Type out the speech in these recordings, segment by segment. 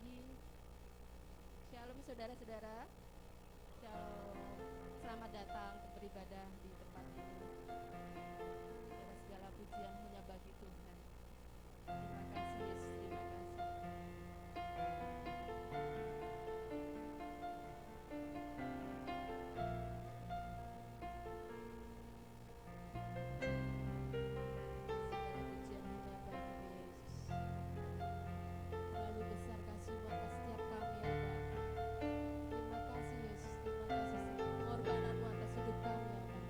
pagi. Shalom saudara-saudara. Shalom. Selamat datang untuk beribadah di tempat ini. Saudara, segala pujian hanya bagi Tuhan. Terima kasih Yesus, terima kasih. Segala pujian hanya bagi-Mu Yesus. Terlalu besar kasih-Mu atas setiap kami ya Bapa. Terima kasih Yesus, terima kasih pengorbanan-Mu atas hidup kami ya Bapa.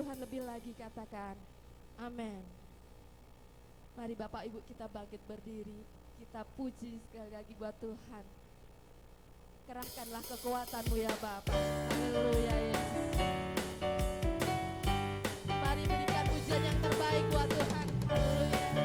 Tuhan lebih lagi, katakan amin. Mari Bapak Ibu kita bangkit berdiri, kita puji sekali lagi buat Tuhan. Kerahkanlah kekuatan-Mu ya Bapa. Haleluya Yesus. Mari berikan pujian yang terbaik buat Tuhan. Haleluya.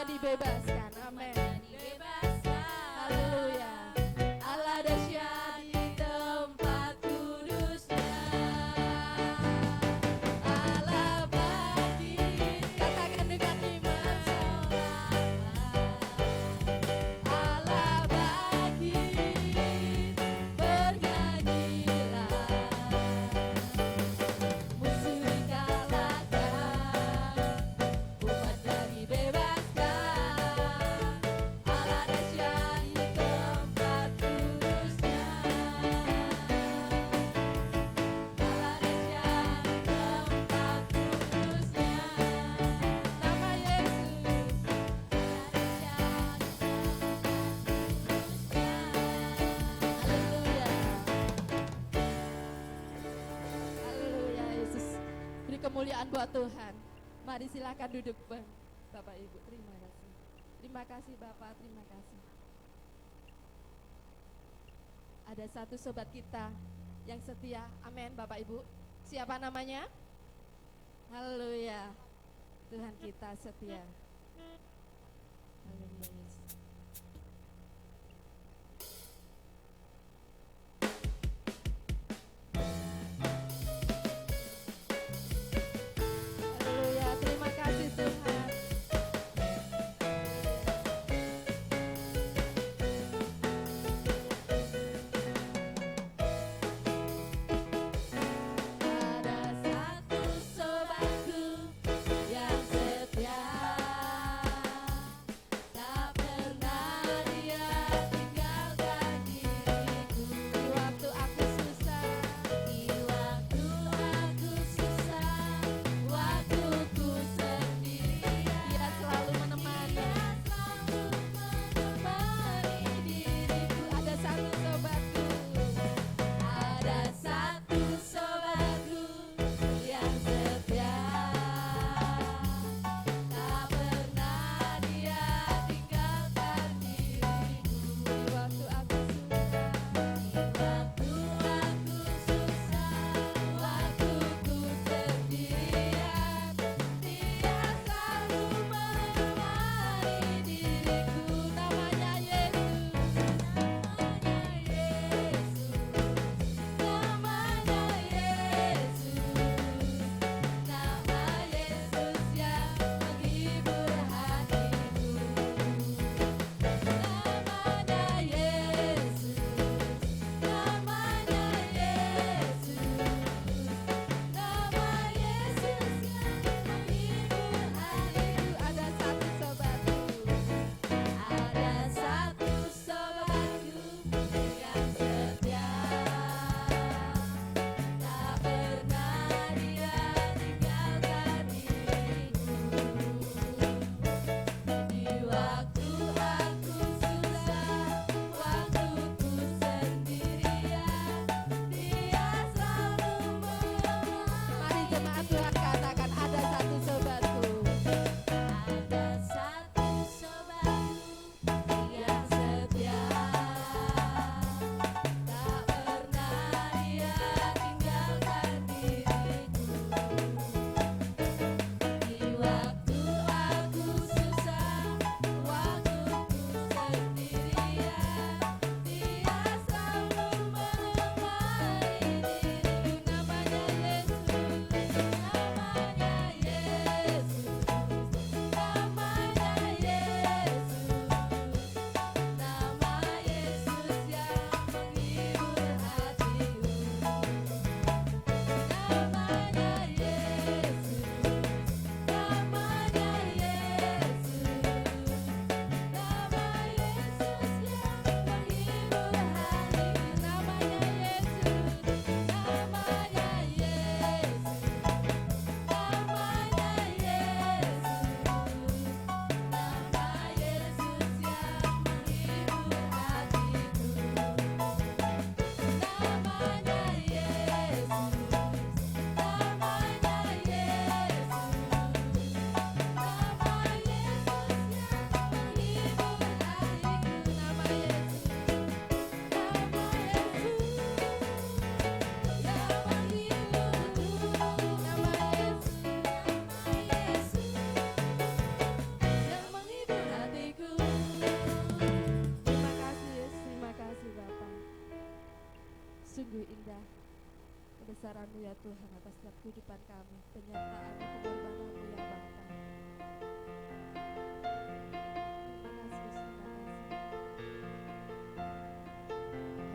Dibebaskan, amin. Haleluya. Allah dahsyat di tempat kudusnya. Allah bangkit, katakan dengan iman. Allah bangkit, bernyanyilah. Musuh dikalahkan, umatnya dibebaskan. kemuliaan buat Tuhan. Mari silakan duduk Bang. Bapak Ibu, terima kasih. Terima kasih Bapak, terima kasih. Ada satu sobat kita yang setia. Amin Bapak Ibu. Siapa namanya? Haleluya. Tuhan kita setia. Haleluya Yesus. Haleluya, terima kasih Tuhan. Sungguh indah kebesaran-Mu ya Tuhan atas setiap kehidupan kami, penyertaan-Mu, pengorbanan-Mu ya Bapa. Terima kasih, terima kasih.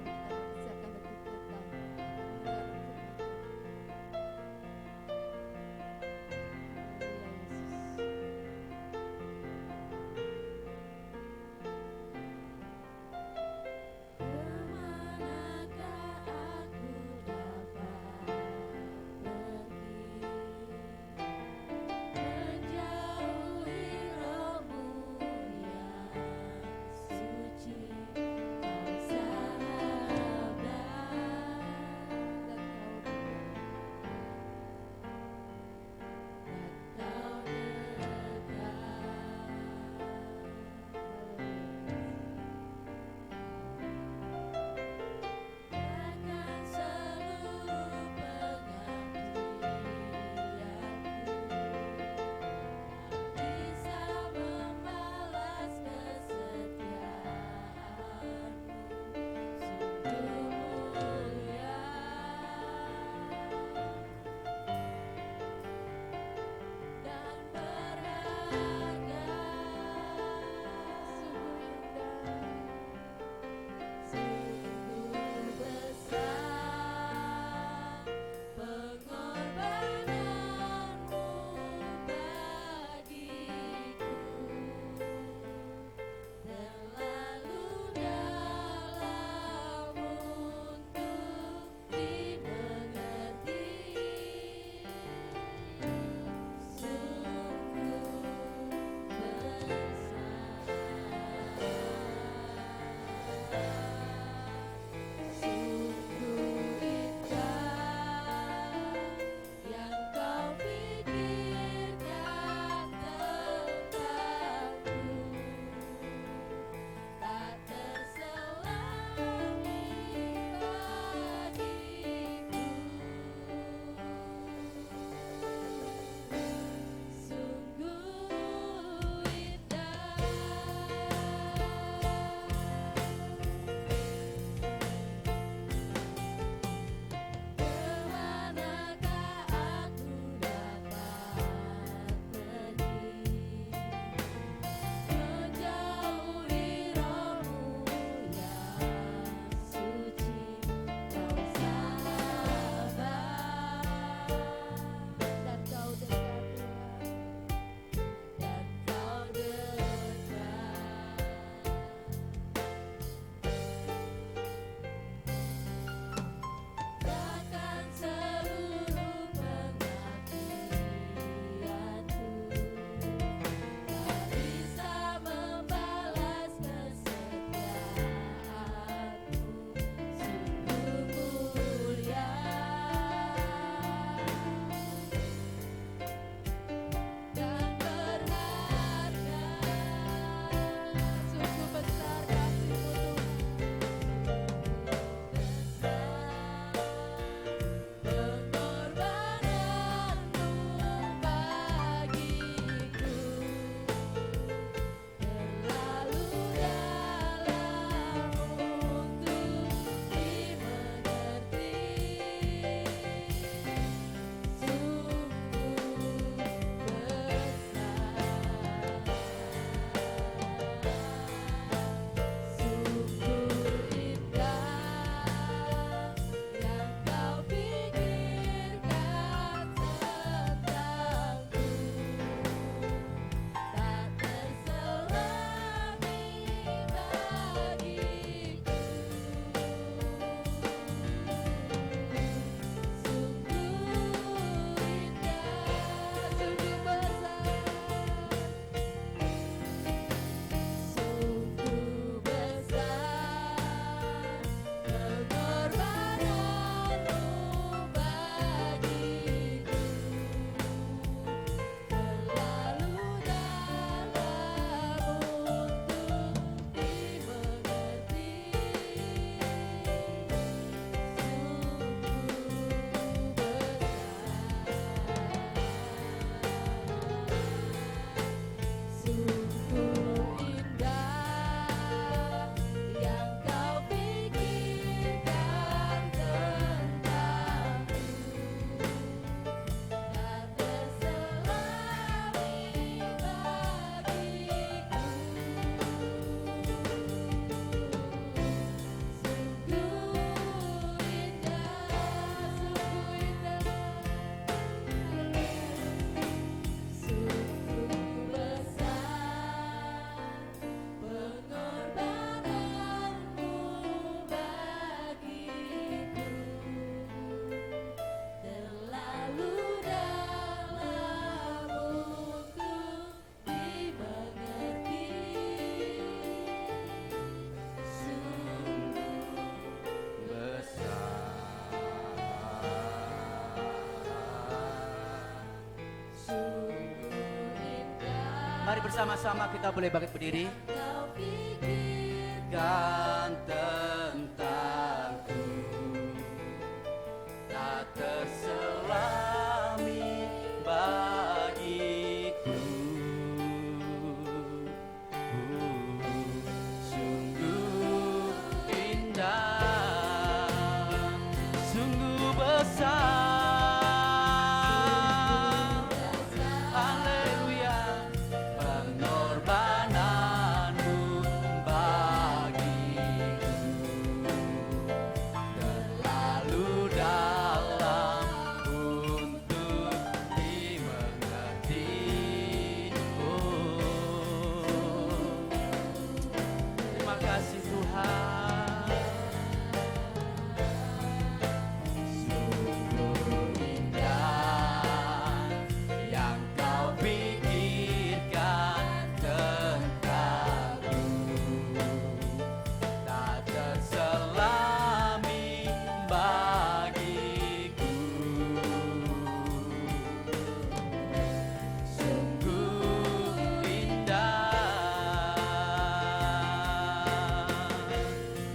Mari kita mempersiapkan hati kita mendengarkan firman-Mu. Haleluya Yesus. Kemanakah aku dapat pergi? Mari bersama-sama kita boleh bangkit berdiri. Kau pikirkan Tentangku tak terselami bagiku. Sungguh indah, sungguh besar. Haleluya, pengorbananmu bagiku terlalu dalam untuk dimengerti. Terima kasih Tuhan. Sungguh indah yang kau pikirkan tentangku, tak terselami bagiku. Sungguh indah,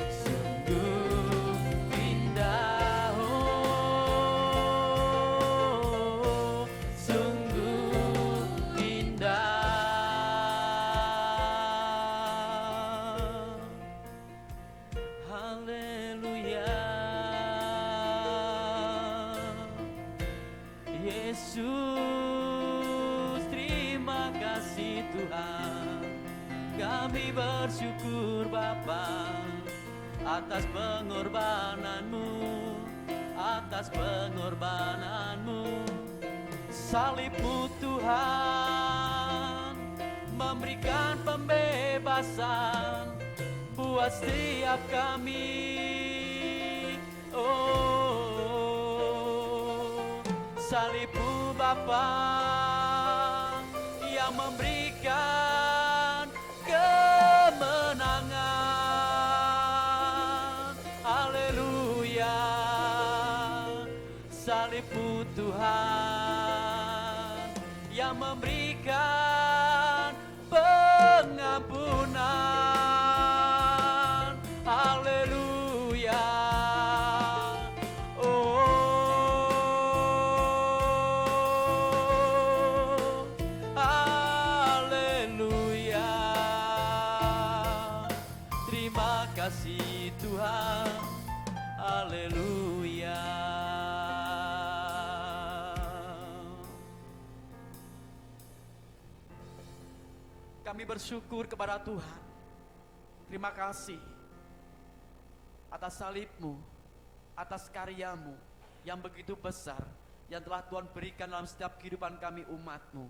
sungguh indah, oh, sungguh indah. Haleluya, Yesus, terima kasih Tuhan. Kami bersyukur Bapa atas pengorbananmu, atas pengorbananmu. Salibmu Tuhan memberikan pembebasan buat setiap kami. Oh, salibmu Bapa yang memberikan kemenangan. Haleluya, salibmu Tuhan yang memberikan pengampunan. Haleluya, oh, haleluya. Terima kasih Tuhan. Haleluya. Kami bersyukur kepada Tuhan. Terima kasih atas salibmu, atas karyamu yang begitu besar, yang telah Tuhan berikan dalam setiap kehidupan kami umatmu.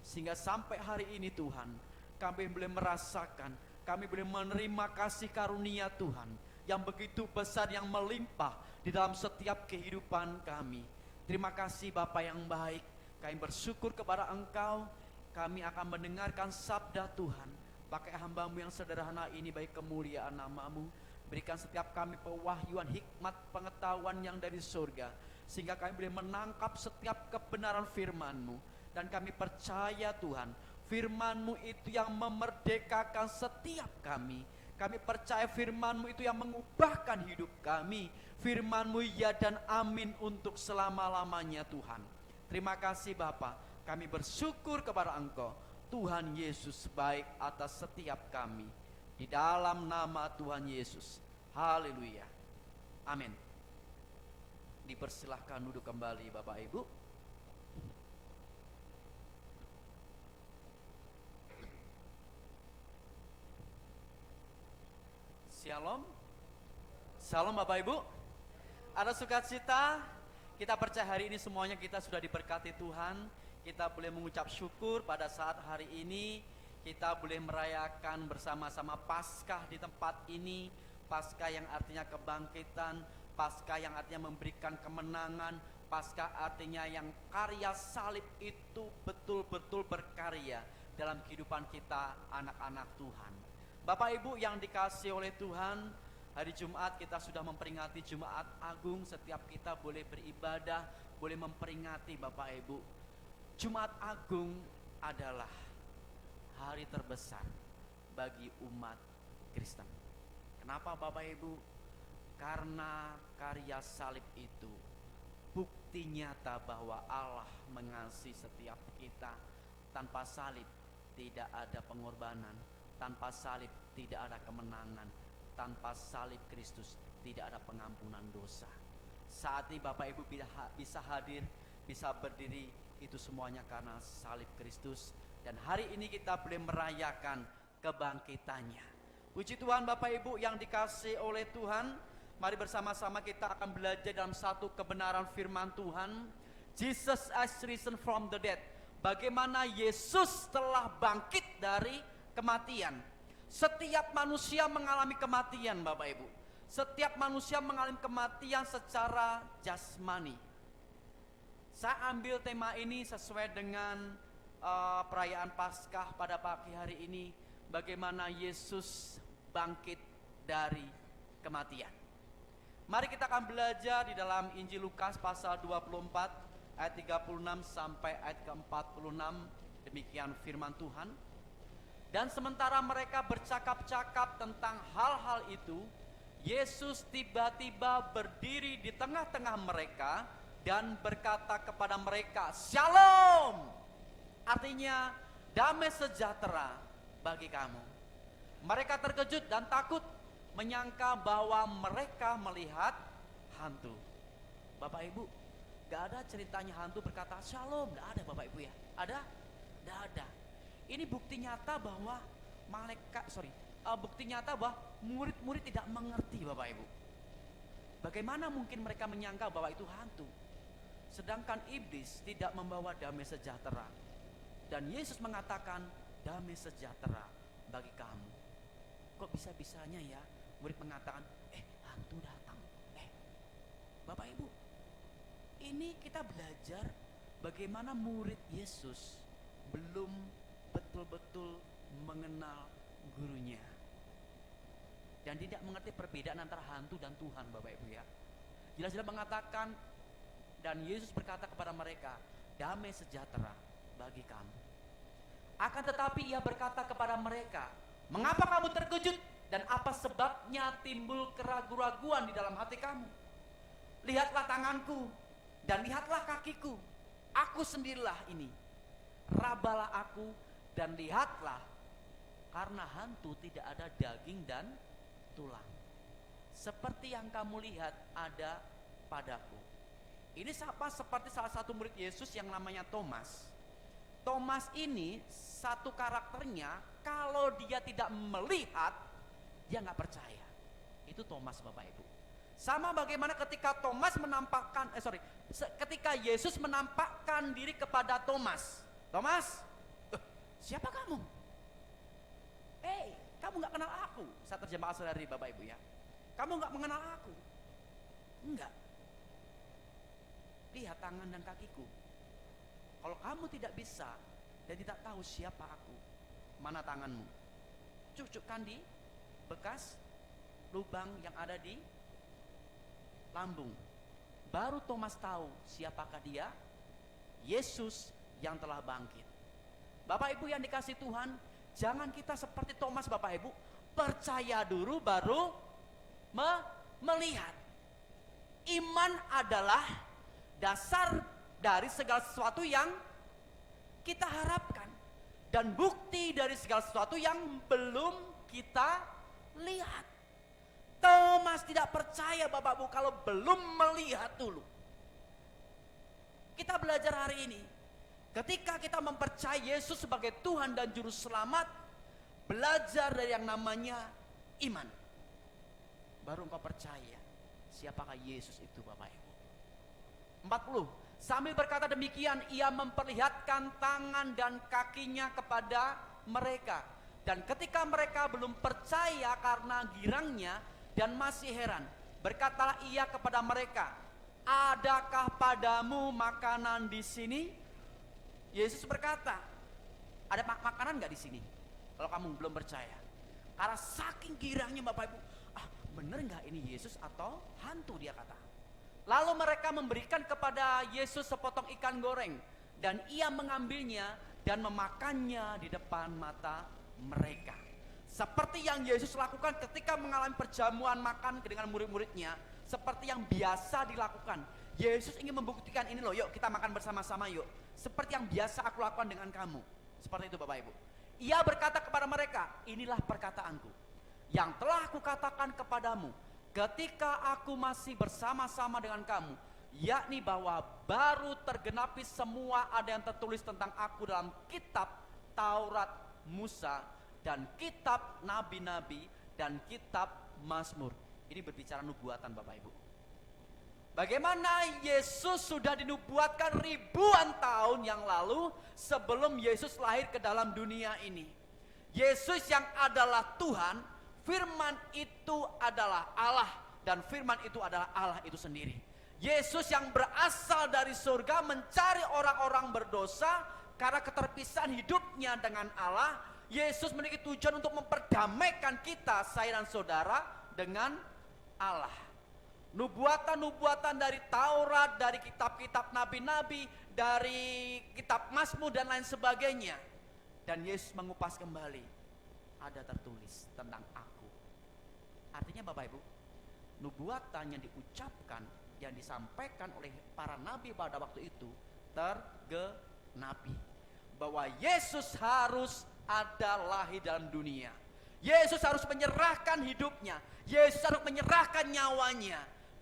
Sehingga sampai hari ini Tuhan, kami boleh merasakan, kami boleh menerima kasih karunia Tuhan yang begitu besar, yang melimpah di dalam setiap kehidupan kami. Terima kasih Bapa yang baik. Kami bersyukur kepada Engkau. Kami akan mendengarkan sabda Tuhan. Pakai hamba-Mu yang sederhana ini bagi kemuliaan nama-Mu. Berikan setiap kami pewahyuan, hikmat, pengetahuan yang dari surga, sehingga kami boleh menangkap setiap kebenaran firman-Mu. Dan kami percaya Tuhan, firman-Mu itu yang memerdekakan setiap kami. Kami percaya firman-Mu itu yang mengubahkan hidup kami. Firman-Mu ya dan amin untuk selama-lamanya Tuhan. Terima kasih Bapa. Kami bersyukur kepada Engkau, Tuhan Yesus baik atas setiap kami. Di dalam nama Tuhan Yesus. Haleluya. Amin. Dipersilahkan duduk kembali Bapak Ibu. Shalom. Shalom Bapak Ibu. Ada sukacita. Kita percaya hari ini semuanya kita sudah diberkati Tuhan. Kita boleh mengucap syukur pada saat hari ini kita boleh merayakan bersama-sama Paskah di tempat ini. Paskah yang artinya kebangkitan, Paskah yang artinya memberikan kemenangan, Paskah artinya yang karya salib itu betul-betul berkarya dalam kehidupan kita anak-anak Tuhan. Bapak Ibu yang dikasihi oleh Tuhan, hari Jumat kita sudah memperingati Jumat Agung. Setiap kita boleh beribadah, boleh memperingati Bapak Ibu. Jumat Agung adalah hari terbesar bagi umat Kristen. Kenapa Bapak Ibu? Karena karya salib itu bukti nyata bahwa Allah mengasihi setiap kita. Tanpa salib tidak ada pengorbanan, tanpa salib tidak ada kemenangan, tanpa salib Kristus tidak ada pengampunan dosa. Saat ini Bapak Ibu bisa hadir, bisa berdiri, itu semuanya karena salib Kristus. Dan hari ini kita boleh merayakan kebangkitannya. Puji Tuhan Bapak Ibu yang dikasihi oleh Tuhan. Mari bersama-sama kita akan belajar dalam satu kebenaran firman Tuhan. Jesus has risen from the dead. Bagaimana Yesus telah bangkit dari kematian. Setiap manusia mengalami kematian Bapak Ibu. Setiap manusia mengalami kematian secara jasmani. Saya ambil tema ini sesuai dengan perayaan Paskah pada pagi hari ini. Bagaimana Yesus bangkit dari kematian. Mari kita akan belajar di dalam Injil Lukas pasal 24 ayat 36 sampai ayat ke-46. Demikian firman Tuhan. Dan sementara mereka bercakap-cakap tentang hal-hal itu, Yesus tiba-tiba berdiri di tengah-tengah mereka dan berkata kepada mereka, "Shalom!" Artinya damai sejahtera bagi kamu. Mereka terkejut dan takut, menyangka bahwa mereka melihat hantu. Bapak Ibu, gak ada ceritanya hantu berkata shalom, gak ada Bapak Ibu ya. Ada? Gak ada. Ini bukti nyata bahwa bukti nyata bahwa murid-murid tidak mengerti Bapak Ibu. Bagaimana mungkin mereka menyangka bahwa itu hantu, sedangkan iblis tidak membawa damai sejahtera. Dan Yesus mengatakan damai sejahtera bagi kamu. Kok bisa-bisanya ya murid mengatakan hantu datang. Bapak Ibu, ini kita belajar bagaimana murid Yesus belum betul-betul mengenal gurunya dan tidak mengerti perbedaan antara hantu dan Tuhan Bapak Ibu ya. Jelas-jelas mengatakan, dan Yesus berkata kepada mereka, damai sejahtera bagi kamu. Akan tetapi ia berkata kepada mereka, mengapa kamu terkejut dan apa sebabnya timbul keraguan-raguan di dalam hati kamu? Lihatlah tanganku dan lihatlah kakiku, aku sendirilah ini. Rabalah aku dan lihatlah, karena hantu tidak ada daging dan tulang, seperti yang kamu lihat ada padaku. Ini seperti salah satu murid Yesus yang namanya Thomas. Thomas ini satu karakternya, kalau dia tidak melihat, dia nggak percaya. Itu Thomas Bapak Ibu. Sama bagaimana ketika ketika Yesus menampakkan diri kepada Thomas. Thomas, siapa kamu? Kamu nggak kenal aku. Saya terjemah saudari Bapak Ibu ya. Kamu nggak mengenal aku. Enggak. Lihat tangan dan kakiku. Kalau kamu tidak bisa dan tidak tahu siapa aku, mana tanganmu? Cucukkan di bekas lubang yang ada di lambung. Baru Thomas tahu siapakah dia? Yesus yang telah bangkit. Bapak Ibu yang dikasih Tuhan, jangan kita seperti Thomas Bapak Ibu, percaya dulu baru melihat. Iman adalah dasar dari segala sesuatu yang kita harapkan dan bukti dari segala sesuatu yang belum kita lihat. Thomas tidak percaya Bapak Ibu kalau belum melihat dulu. Kita belajar hari ini, ketika kita mempercayai Yesus sebagai Tuhan dan Juru Selamat, belajar dari yang namanya iman. Baru engkau percaya siapakah Yesus itu Bapak Ibu. 40. Sambil berkata demikian, ia memperlihatkan tangan dan kakinya kepada mereka. Dan ketika mereka belum percaya karena girangnya dan masih heran, berkatalah ia kepada mereka, adakah padamu makanan di sini? Yesus berkata, ada makanan nggak di sini? Kalau kamu belum percaya, karena saking girangnya Bapak Ibu, bener nggak ini Yesus atau hantu, dia kata. Lalu mereka memberikan kepada Yesus sepotong ikan goreng, dan ia mengambilnya dan memakannya di depan mata mereka. Seperti yang Yesus lakukan ketika mengalami perjamuan makan dengan murid-muridnya, seperti yang biasa dilakukan. Yesus ingin membuktikan ini loh, yuk kita makan bersama-sama yuk. Seperti yang biasa aku lakukan dengan kamu. Seperti itu Bapak Ibu. Ia berkata kepada mereka, inilah perkataanku yang telah aku katakan kepadamu ketika aku masih bersama-sama dengan kamu, yakni bahwa baru tergenapi semua ada yang tertulis tentang aku dalam kitab Taurat Musa dan kitab nabi-nabi dan kitab Mazmur. Ini berbicara nubuatan Bapak Ibu. Bagaimana Yesus sudah dinubuatkan ribuan tahun yang lalu sebelum Yesus lahir ke dalam dunia ini. Yesus yang adalah Tuhan, firman itu adalah Allah, dan firman itu adalah Allah itu sendiri. Yesus yang berasal dari surga mencari orang-orang berdosa karena keterpisahan hidupnya dengan Allah. Yesus memiliki tujuan untuk memperdamaikan kita, saya dan saudara, dengan Allah. Nubuatan-nubuatan dari Taurat, dari kitab-kitab nabi-nabi, dari kitab Mazmur dan lain sebagainya. Dan Yesus mengupas kembali, ada tertulis tentang aku. Artinya Bapak Ibu, nubuatan yang diucapkan, yang disampaikan oleh para nabi pada waktu itu tergenapi. Bahwa Yesus harus ada lahir dalam dunia. Yesus harus menyerahkan hidupnya. Yesus harus menyerahkan nyawanya.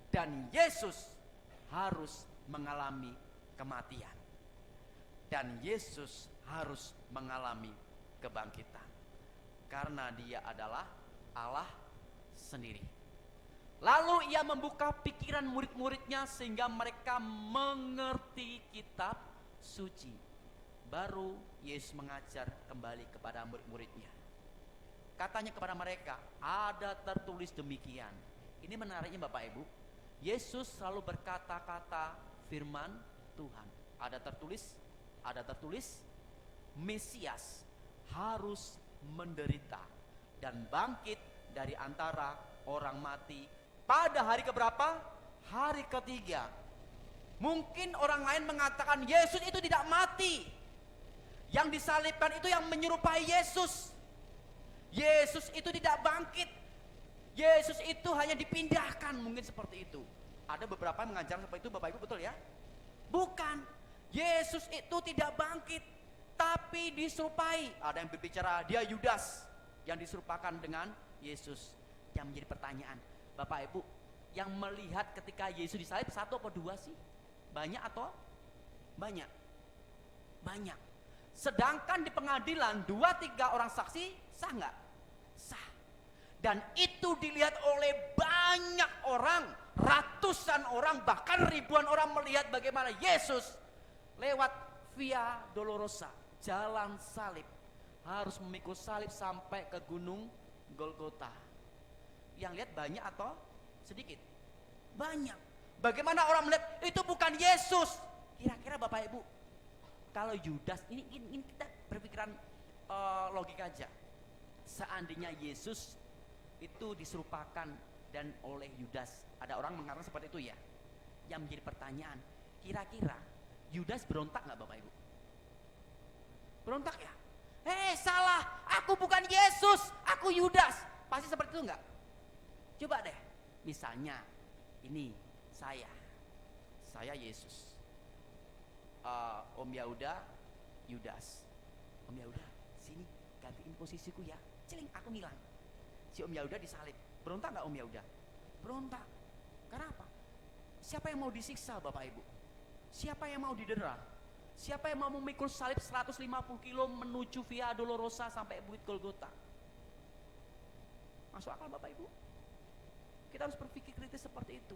Dan Yesus harus mengalami kematian. Dan Yesus harus mengalami kebangkitan. Karena dia adalah Allah sendiri. Lalu ia membuka pikiran murid-muridnya sehingga mereka mengerti kitab suci. Baru Yesus mengajar kembali kepada murid-muridnya. Katanya kepada mereka, ada tertulis demikian. Ini menariknya Bapak Ibu, Yesus selalu berkata-kata firman Tuhan. Ada tertulis Mesias harus menderita dan bangkit dari antara orang mati pada hari keberapa? Hari ketiga. Mungkin orang lain mengatakan Yesus itu tidak mati. Yang disalibkan itu yang menyerupai Yesus. Yesus itu tidak bangkit. Yesus itu hanya dipindahkan, mungkin seperti itu. Ada beberapa yang mengajar seperti itu Bapak Ibu, betul ya? Bukan. Yesus itu tidak bangkit, tapi diserupai. Ada yang berbicara dia Yudas yang diserupakan dengan Yesus. Yang menjadi pertanyaan, Bapak Ibu, yang melihat ketika Yesus disalib satu atau dua sih? Banyak atau? Banyak. Banyak. Sedangkan di pengadilan 2-3 orang saksi sah nggak? Sah. Dan itu dilihat oleh banyak orang, ratusan orang, bahkan ribuan orang melihat bagaimana Yesus lewat Via Dolorosa, jalan salib, harus memikul salib sampai ke gunung Golgota. Yang lihat banyak atau sedikit? Banyak. Bagaimana orang melihat itu bukan Yesus? Kira-kira Bapak Ibu, kalau Yudas, ini kita berpikiran logika aja. Seandainya Yesus itu diserupakan dan oleh Yudas, ada orang mengatakan seperti itu ya. Yang menjadi pertanyaan, kira-kira Yudas berontak nggak Bapak Ibu? Berontak ya? Salah, aku bukan Yesus, aku Yudas. Pasti seperti itu nggak? Coba deh, misalnya ini saya Yesus. Om Yahuda Yudas. Om Yahuda sini gantiin posisiku ya, celing aku ngilang. Si Om Yahuda disalib, berontak gak Om Yahuda? Berontak. Karena apa? Siapa yang mau disiksa Bapak Ibu? Siapa yang mau didera? Siapa yang mau memikul salib 150 kilo menuju Via Dolorosa sampai Bukit Golgota? Masuk akal Bapak Ibu? Kita harus berpikir kritis seperti itu.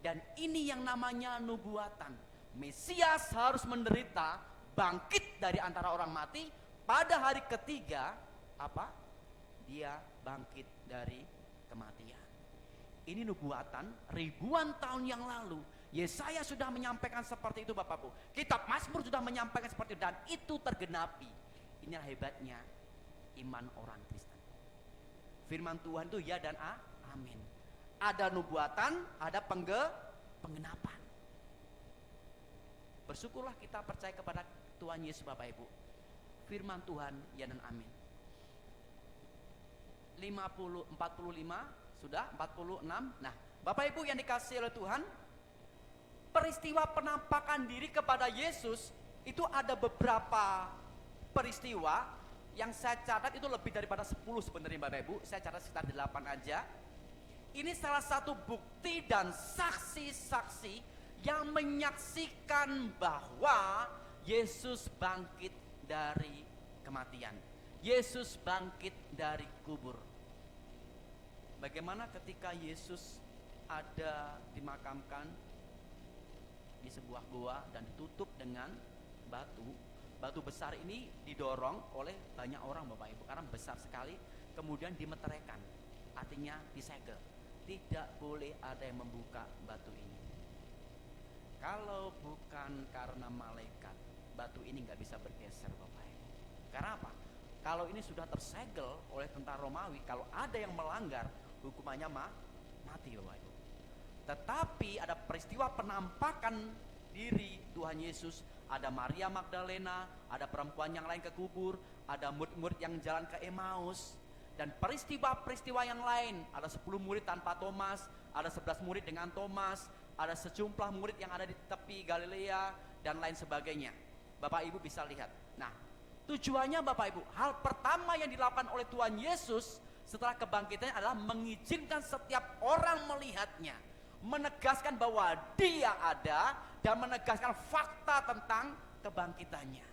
Dan ini yang namanya nubuatan. Mesias harus menderita, bangkit dari antara orang mati. Pada hari ketiga, apa? Dia bangkit dari kematian. Ini nubuatan ribuan tahun yang lalu. Yesaya sudah menyampaikan seperti itu Bapak Ibu. Kitab Mazmur sudah menyampaikan seperti itu, dan itu tergenapi. Inilah hebatnya iman orang Kristen. Firman Tuhan itu ya dan amin. Ada nubuatan, ada penggenapan. Bersyukurlah kita percaya kepada Tuhan Yesus Bapak Ibu. firman Tuhan, ya dan amin. 45 sudah, 46. Nah, Bapak Ibu yang dikasihi oleh Tuhan, peristiwa penampakan diri kepada Yesus itu ada beberapa peristiwa yang saya catat itu lebih daripada 10 sebenarnya Bapak Ibu. Saya catat sekitar 8 aja. Ini salah satu bukti dan saksi-saksi yang menyaksikan bahwa Yesus bangkit dari kematian. Yesus bangkit dari kubur. Bagaimana ketika Yesus ada dimakamkan di sebuah gua dan ditutup dengan batu. Batu besar ini didorong oleh banyak orang Bapak Ibu karena besar sekali, kemudian dimeteraikan, artinya disegel. Tidak boleh ada yang membuka batu ini. Kalau bukan karena malaikat, batu ini nggak bisa bergeser Bapak Ibu. Karena apa? Kalau ini sudah tersegel oleh tentara Romawi, kalau ada yang melanggar, hukumannya mati Bapak Ibu. Tetapi ada peristiwa penampakan diri Tuhan Yesus. Ada Maria Magdalena, ada perempuan yang lain ke kubur, ada murid-murid yang jalan ke Emmaus, dan peristiwa-peristiwa yang lain. Ada 10 murid tanpa Thomas, ada 11 murid dengan Thomas, ada sejumlah murid yang ada di tepi Galilea, dan lain sebagainya. Bapak Ibu bisa lihat. Nah, tujuannya Bapak Ibu, hal pertama yang dilakukan oleh Tuhan Yesus setelah kebangkitannya adalah mengizinkan setiap orang melihatnya, menegaskan bahwa dia ada, dan menegaskan fakta tentang kebangkitannya.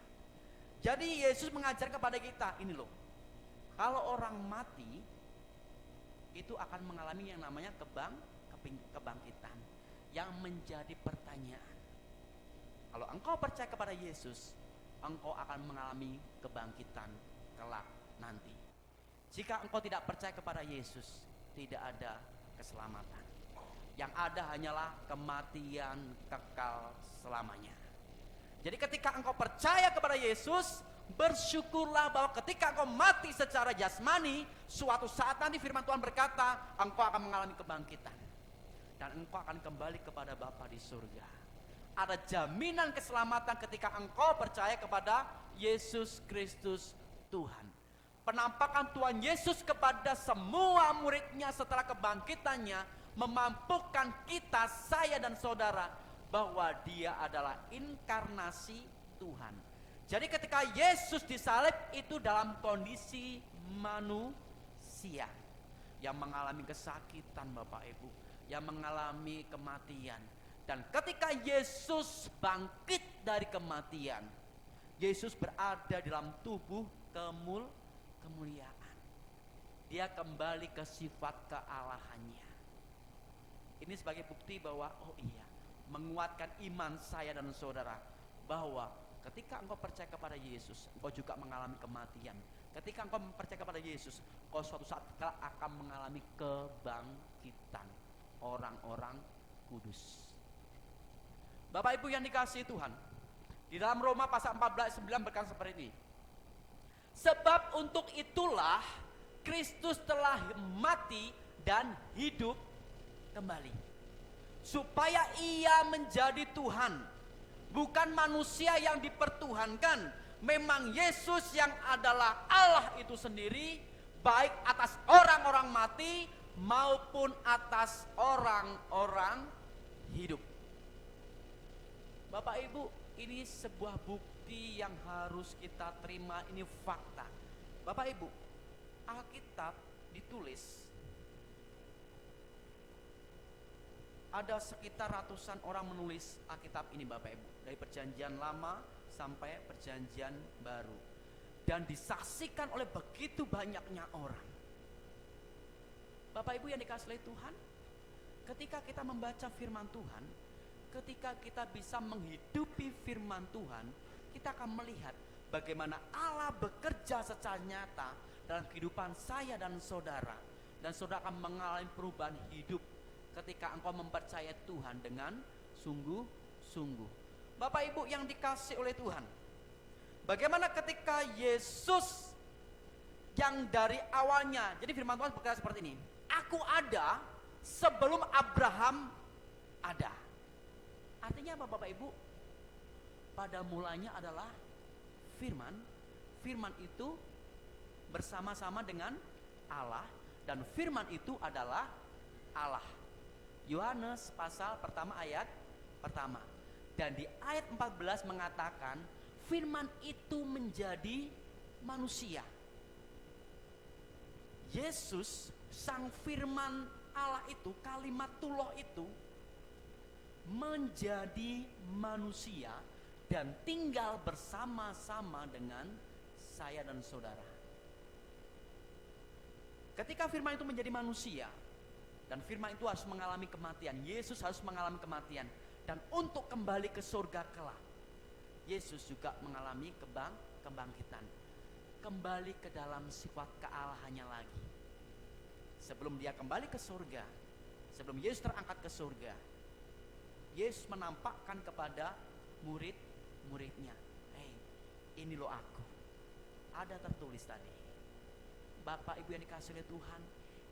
Jadi Yesus mengajar kepada kita, ini loh, kalau orang mati itu akan mengalami yang namanya kebangkitan. Yang menjadi pertanyaan, kalau engkau percaya kepada Yesus, engkau akan mengalami kebangkitan kelak nanti. Jika engkau tidak percaya kepada Yesus, tidak ada keselamatan. Yang ada hanyalah kematian kekal selamanya. Jadi ketika engkau percaya kepada Yesus, bersyukurlah bahwa ketika engkau mati secara jasmani, suatu saat nanti firman Tuhan berkata, engkau akan mengalami kebangkitan. Dan engkau akan kembali kepada Bapa di surga. Ada jaminan keselamatan ketika engkau percaya kepada Yesus Kristus Tuhan. Penampakan Tuhan Yesus kepada semua muridnya setelah kebangkitannya memampukan kita, saya dan saudara, bahwa dia adalah inkarnasi Tuhan. Jadi ketika Yesus disalib itu dalam kondisi manusia yang mengalami kesakitan Bapak Ibu, yang mengalami kematian. Dan ketika Yesus bangkit dari kematian, Yesus berada dalam tubuh kemuliaan. Dia kembali ke sifat kealahannya. Ini sebagai bukti bahwa oh iya, menguatkan iman saya dan saudara bahwa ketika engkau percaya kepada Yesus, engkau juga mengalami kematian. Ketika engkau percaya kepada Yesus, engkau suatu saat akan mengalami kebangkitan orang-orang kudus. Bapak Ibu yang dikasihi Tuhan, di dalam Roma pasal 14 9 berkata seperti ini. Sebab untuk itulah Kristus telah mati dan hidup kembali, supaya ia menjadi Tuhan, bukan manusia yang dipertuhankan. Memang Yesus yang adalah Allah itu sendiri, baik atas orang-orang mati maupun atas orang-orang hidup. Bapak Ibu, ini sebuah bukti yang harus kita terima, ini fakta. Bapak Ibu, Alkitab ditulis ada sekitar ratusan orang menulis Alkitab ini Bapak Ibu, dari perjanjian lama sampai perjanjian baru, dan disaksikan oleh begitu banyaknya orang. Bapak Ibu yang dikasihi Tuhan, ketika kita membaca firman Tuhan, ketika kita bisa menghidupi firman Tuhan, kita akan melihat bagaimana Allah bekerja secara nyata dalam kehidupan saya dan saudara akan mengalami perubahan hidup ketika engkau mempercayai Tuhan dengan sungguh-sungguh. Bapak Ibu yang dikasihi oleh Tuhan, bagaimana ketika Yesus yang dari awalnya, jadi firman Tuhan berkata seperti ini, aku ada sebelum Abraham ada. Artinya apa Bapak Ibu? Pada mulanya adalah firman, firman itu bersama-sama dengan Allah, dan firman itu adalah Allah. Yohanes pasal pertama ayat pertama. Dan di ayat 14 mengatakan firman itu menjadi manusia. Yesus, sang firman Allah itu, kalimatullah itu menjadi manusia dan tinggal bersama-sama dengan saya dan saudara. Ketika firman itu menjadi manusia, dan firman itu harus mengalami kematian, Yesus harus mengalami kematian, dan untuk kembali ke surga kelak, Yesus juga mengalami kebangkitan, kembali ke dalam sifat kealahannya lagi. Sebelum dia kembali ke surga, sebelum Yesus terangkat ke surga, Yesus menampakkan kepada murid-muridnya, "Hei, ini loh aku." Ada tertulis tadi. Bapak Ibu yang dikasihi oleh Tuhan,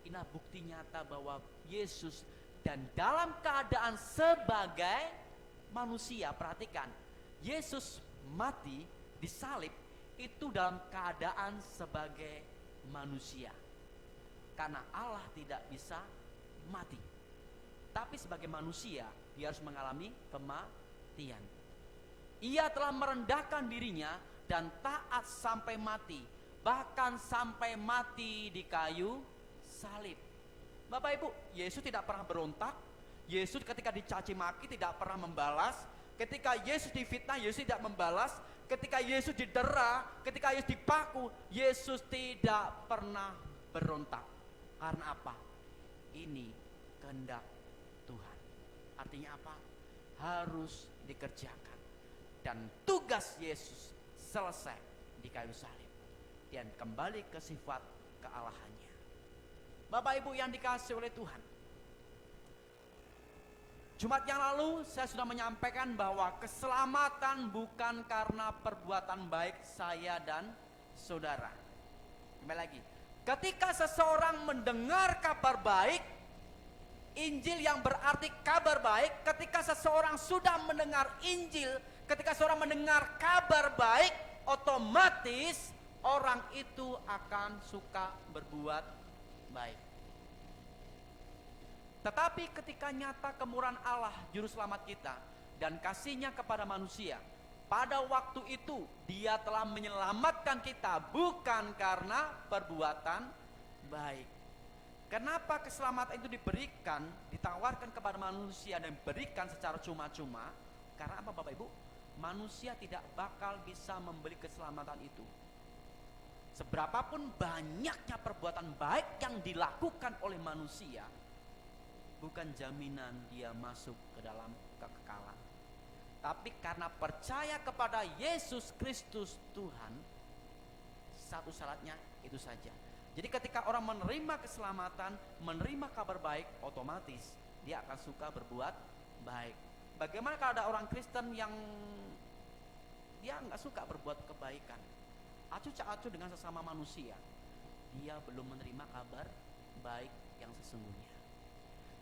inilah bukti nyata bahwa Yesus dan dalam keadaan sebagai manusia, perhatikan, Yesus mati disalib itu dalam keadaan sebagai manusia. Karena Allah tidak bisa mati. Tapi sebagai manusia, dia harus mengalami kematian. Ia telah merendahkan dirinya dan taat sampai mati, bahkan sampai mati di kayu salib. Bapak Ibu, Yesus tidak pernah berontak. Yesus ketika dicaci maki tidak pernah membalas. Ketika Yesus difitnah, Yesus tidak membalas. Ketika Yesus didera, ketika Yesus dipaku, Yesus tidak pernah berontak. Karena apa? Ini kehendak Tuhan. Artinya apa? Harus dikerjakan. Dan tugas Yesus selesai di kayu salib dan kembali ke sifat kealahannya. Bapak Ibu yang dikasihi oleh Tuhan, Jumat yang lalu saya sudah menyampaikan bahwa keselamatan bukan karena perbuatan baik saya dan saudara. Kembali lagi, ketika seseorang mendengar kabar baik, Injil yang berarti kabar baik, ketika seseorang sudah mendengar Injil, ketika seseorang mendengar kabar baik, otomatis orang itu akan suka berbuat baik. Tetapi ketika nyata kemurahan Allah juru selamat kita dan kasihnya kepada manusia, pada waktu itu dia telah menyelamatkan kita bukan karena perbuatan baik. Kenapa keselamatan itu diberikan, ditawarkan kepada manusia dan diberikan secara cuma-cuma? Karena apa Bapak Ibu? Manusia tidak bakal bisa membeli keselamatan itu. Seberapapun banyaknya perbuatan baik yang dilakukan oleh manusia, bukan jaminan dia masuk ke dalam kekekalan. Tapi karena percaya kepada Yesus Kristus Tuhan, satu syaratnya itu saja. Jadi ketika orang menerima keselamatan, menerima kabar baik, otomatis dia akan suka berbuat baik. Bagaimana kalau ada orang Kristen yang dia nggak suka berbuat kebaikan, acuh-acuh dengan sesama manusia, dia belum menerima kabar baik yang sesungguhnya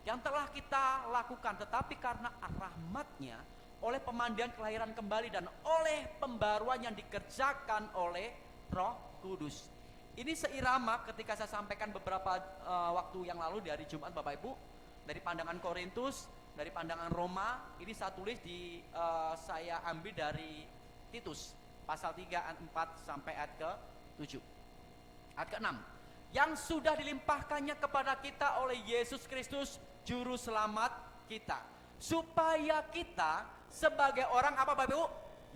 yang telah kita lakukan. Tetapi karena rahmatnya, oleh pemandian kelahiran kembali dan oleh pembaruan yang dikerjakan oleh Roh Kudus. Ini seirama ketika saya sampaikan beberapa waktu yang lalu di hari Jumat Bapak Ibu, dari pandangan Korintus, dari pandangan Roma. Ini saya tulis saya ambil dari Titus pasal 3 ayat 4 sampai ayat ke-7. Ayat ke-6. Yang sudah dilimpahkannya kepada kita oleh Yesus Kristus juru selamat kita, supaya kita sebagai orang apa Bapak Ibu?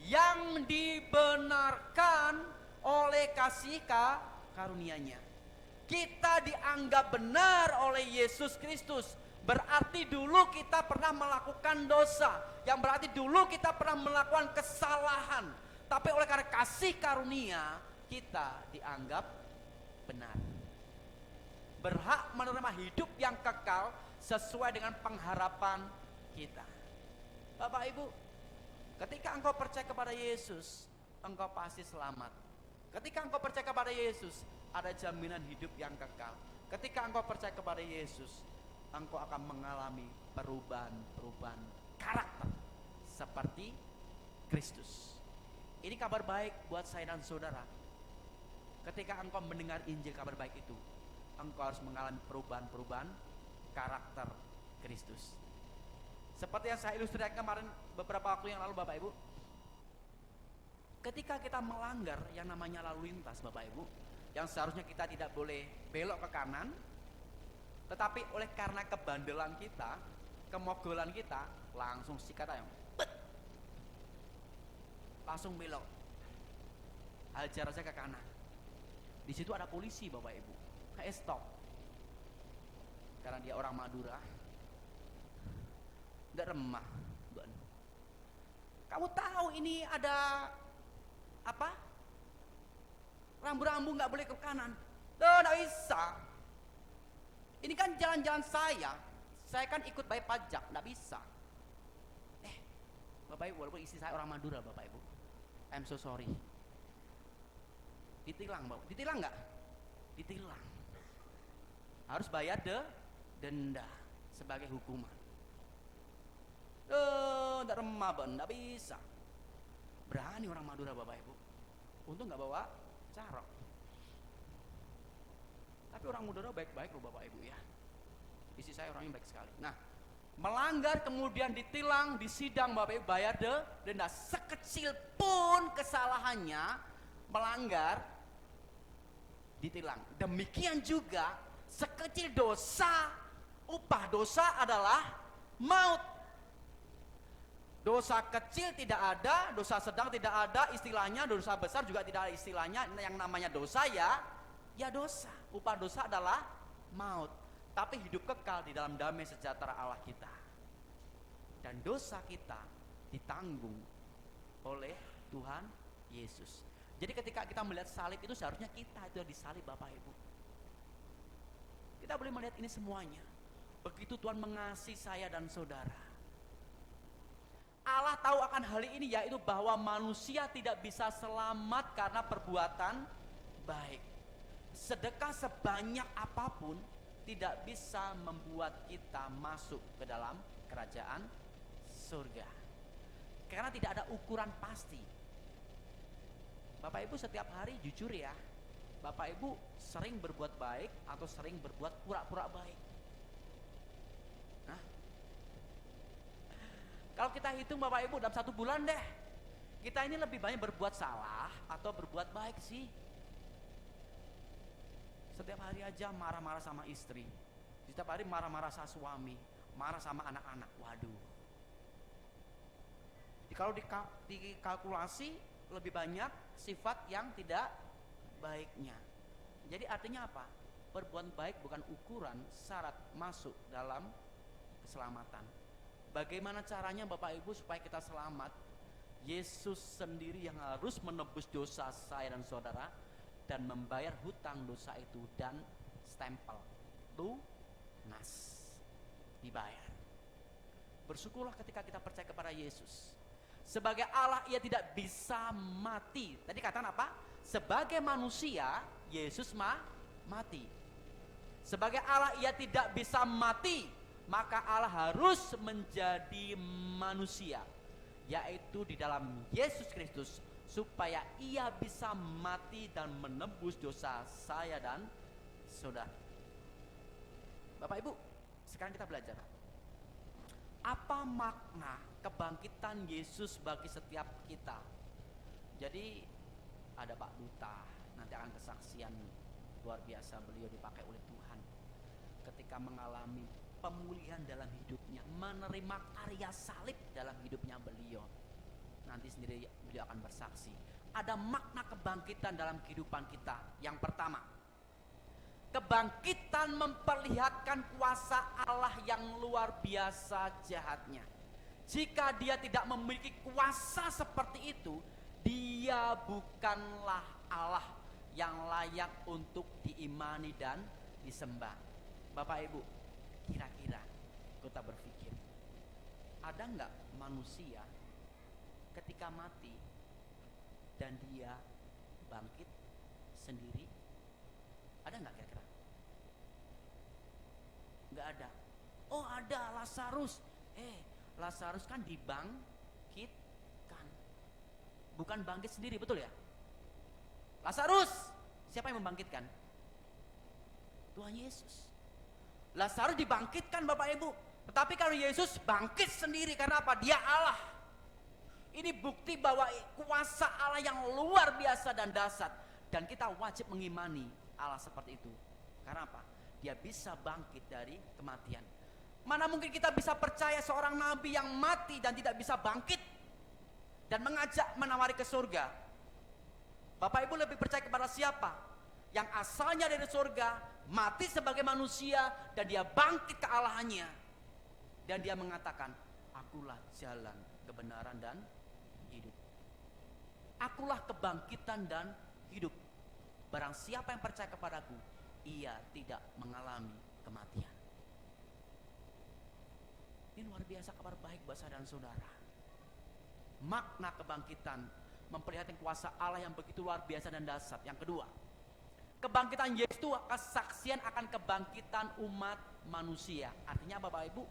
Yang dibenarkan oleh kasih karunia-Nya. Kita dianggap benar oleh Yesus Kristus. Berarti dulu kita pernah melakukan dosa, yang berarti dulu kita pernah melakukan kesalahan. Tapi oleh karena kasih karunia, kita dianggap benar, berhak menerima hidup yang kekal sesuai dengan pengharapan kita. Bapak Ibu, ketika engkau percaya kepada Yesus, engkau pasti selamat. Ketika engkau percaya kepada Yesus, ada jaminan hidup yang kekal. Ketika engkau percaya kepada Yesus, engkau akan mengalami perubahan karakter seperti Kristus. Ini kabar baik buat saya dan saudara. ketika engkau mendengar Injil kabar baik itu, engkau harus mengalami perubahan-perubahan karakter Kristus. Seperti yang saya ilustrasikan kemarin beberapa waktu yang lalu Bapak Ibu, ketika kita melanggar yang namanya lalu lintas Bapak Ibu, yang seharusnya kita tidak boleh belok ke kanan, tetapi oleh karena kebandelan kita, kemogolan kita, langsung sikat aja, langsung belok, hajar saja ke kanan. Di situ ada polisi Bapak Ibu, kayak stop, karena dia orang Madura, nggak remah. Kamu tahu ini ada apa? Rambu-rambu nggak boleh ke kanan. Tuh, nggak bisa. Ini kan jalan-jalan saya kan ikut bayar pajak, nggak bisa. Bapak Ibu, walaupun istri saya orang Madura Bapak Ibu, I'm so sorry. Ditilang Bapak, ditilang nggak? Ditilang. Harus bayar denda sebagai hukuman. Nggak remah Bapak, nggak bisa. Berani orang Madura Bapak Ibu. Untung nggak bawa carok. Tapi orang Madura baik-baik loh Bapak Ibu ya. Istri saya orangnya baik sekali. Nah, melanggar kemudian ditilang, disidang Bapak Ibu, bayar denda. Sekecil pun kesalahannya melanggar, ditilang. Demikian juga sekecil dosa, upah dosa adalah maut. Dosa kecil tidak ada, dosa sedang tidak ada istilahnya, dosa besar juga tidak ada istilahnya. Yang namanya dosa ya dosa. Upah dosa adalah maut. Tapi hidup kekal di dalam damai sejahtera Allah kita. Dan dosa kita ditanggung oleh Tuhan Yesus. Jadi ketika kita melihat salib itu seharusnya kita itu disalib Bapak Ibu. Kita boleh melihat ini semuanya. Begitu Tuhan mengasihi saya dan saudara. Allah tahu akan hal ini, yaitu bahwa manusia tidak bisa selamat karena perbuatan baik. Sedekah sebanyak apapun tidak bisa membuat kita masuk ke dalam kerajaan surga. Karena tidak ada ukuran pasti. Bapak Ibu setiap hari jujur ya, Bapak Ibu sering berbuat baik atau sering berbuat pura-pura baik? Kalau kita hitung Bapak Ibu dalam 1 bulan deh, kita ini lebih banyak berbuat salah atau berbuat baik sih? Setiap hari aja marah-marah sama istri, setiap hari marah-marah sama suami, marah sama anak-anak. Waduh. Kalau dikalkulasi lebih banyak sifat yang tidak baiknya. Jadi artinya apa? Berbuat baik bukan ukuran syarat masuk dalam keselamatan. Bagaimana caranya Bapak Ibu supaya kita selamat? Yesus sendiri yang harus menebus dosa saya dan saudara dan membayar hutang dosa itu, dan stempel lunas, dibayar. Bersyukurlah ketika kita percaya kepada Yesus. Sebagai Allah ia tidak bisa mati. Tadi katakan apa? Sebagai manusia Yesus mati. Sebagai Allah ia tidak bisa mati, maka Allah harus menjadi manusia, yaitu di dalam Yesus Kristus, supaya ia bisa mati dan menebus dosa saya dan saudara. Bapak Ibu, sekarang kita belajar apa makna kebangkitan Yesus bagi setiap kita. Jadi ada Pak Duta, nanti akan kesaksian luar biasa, beliau dipakai oleh Tuhan ketika mengalami pemulihan dalam hidupnya, menerima karya salib dalam hidupnya beliau. Nanti sendiri beliau akan bersaksi. Ada makna kebangkitan dalam kehidupan kita. Yang pertama, kebangkitan memperlihatkan kuasa Allah yang luar biasa jahatnya. Jika dia tidak memiliki kuasa seperti itu, dia bukanlah Allah yang layak untuk diimani dan disembah. Bapak Ibu, kira-kira kita berpikir, ada nggak manusia ketika mati dan dia bangkit sendiri? Ada nggak kira-kira? Nggak ada. Oh ada, Lazarus. Lazarus kan dibangkitkan, bukan bangkit sendiri, betul ya? Lazarus, Siapa yang membangkitkan? Tuhan Yesus. Lazarus dibangkitkan Bapak Ibu. Tetapi kalau Yesus bangkit sendiri, karena apa? Dia Allah. Ini bukti bahwa kuasa Allah yang luar biasa dan dahsyat. Dan kita wajib mengimani Allah seperti itu. Karena apa? Dia bisa bangkit dari kematian. Mana mungkin kita bisa percaya seorang nabi yang mati dan tidak bisa bangkit dan mengajak menawari ke surga? Bapak Ibu lebih percaya kepada siapa? Yang asalnya dari surga, mati sebagai manusia, dan dia bangkit ke Allahannya. Dan dia mengatakan, akulah jalan, kebenaran, dan hidup. Akulah kebangkitan dan hidup. Barang siapa yang percaya kepadaku, ia tidak mengalami kematian. Ini luar biasa kabar baik buat saya dan saudara. Makna kebangkitan memperlihatkan kuasa Allah yang begitu luar biasa dan dahsyat. Yang kedua, kebangkitan Yesus itu kesaksian akan kebangkitan umat manusia. Artinya Bapak Ibu,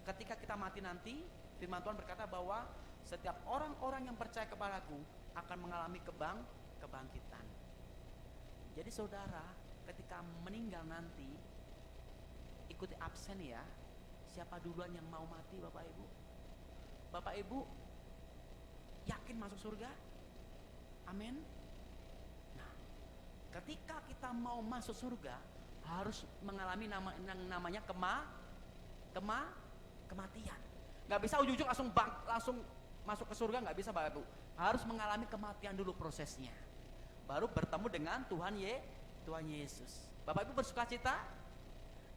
ketika kita mati nanti, firman Tuhan berkata bahwa setiap orang-orang yang percaya kepadaku akan mengalami kebangkitan. Jadi saudara, ketika meninggal nanti, ikuti absen ya. Siapa duluan yang mau mati Bapak Ibu? Bapak Ibu yakin masuk surga? Amin. Nah, ketika kita mau masuk surga, harus mengalami namanya kematian. Gak bisa ujung-ujung langsung masuk ke surga, gak bisa Bapak Ibu. Harus mengalami kematian dulu prosesnya. Baru bertemu dengan Tuhan Yesus. Bapak Ibu bersuka cita?